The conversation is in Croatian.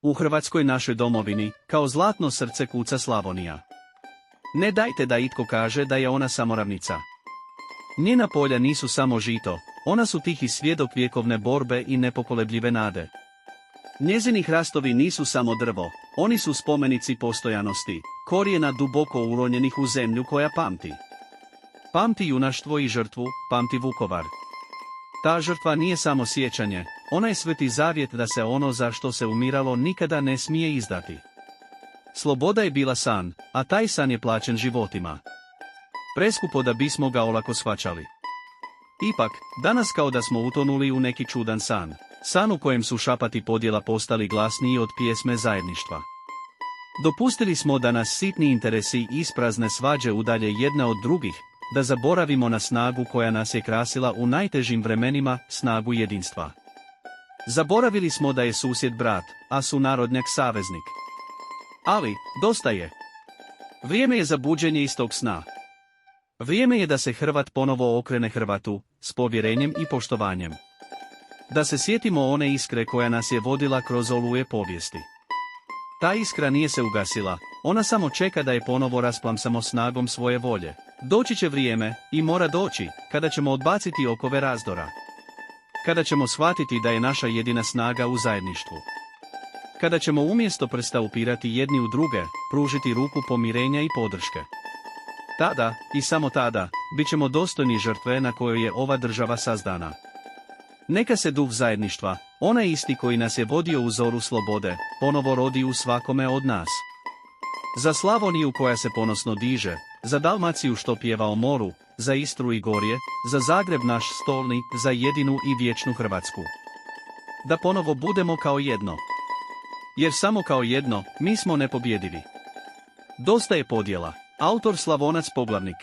U Hrvatskoj našoj domovini, kao zlatno srce kuca Slavonija. Ne dajte da itko kaže da je ona samoravnica. Njena polja nisu samo žito, ona su tihi svjedok vjekovne borbe i nepokolebljive nade. Njezini hrastovi nisu samo drvo, oni su spomenici postojanosti, korijena duboko uronjenih u zemlju koja pamti. Pamti junaštvo i žrtvu, pamti Vukovar. Ta žrtva nije samo sjećanje, ona je sveti zavjet da se ono za što se umiralo nikada ne smije izdati. Sloboda je bila san, a taj san je plaćen životima. Preskupo da bismo ga olako shvaćali. Ipak, danas kao da smo utonuli u neki čudan san. San u kojem su šapati podjela postali glasniji od pjesme zajedništva. Dopustili smo da nas sitni interesi i isprazne svađe udalje jedna od drugih, da zaboravimo na snagu koja nas je krasila u najtežim vremenima, snagu jedinstva. Zaboravili smo da je susjed brat, a sunarodnjak saveznik. Ali, dosta je. Vrijeme je za buđenje iz tog sna. Vrijeme je da se Hrvat ponovo okrene Hrvatu, s povjerenjem i poštovanjem. Da se sjetimo one iskre koja nas je vodila kroz oluje povijesti. Ta iskra nije se ugasila, ona samo čeka da je ponovo rasplamsamo snagom svoje volje. Doći će vrijeme, i mora doći, kada ćemo odbaciti okove razdora. Kada ćemo shvatiti da je naša jedina snaga u zajedništvu. Kada ćemo umjesto prsta upirati jedni u druge, pružiti ruku pomirenja i podrške. Tada, i samo tada, bit ćemo dostojni žrtve na kojoj je ova država sazdana. Neka se duh zajedništva, onaj isti koji nas je vodio u zoru slobode, ponovo rodi u svakome od nas. Za Slavoniju koja se ponosno diže, za Dalmaciju što pjeva o moru, za Istru i Gorje, za Zagreb naš stolni, za jedinu i vječnu Hrvatsku. Da ponovo budemo kao jedno. Jer samo kao jedno, mi smo nepobjedivi. Dosta je podjela. Autor Slavonac Poglavnik.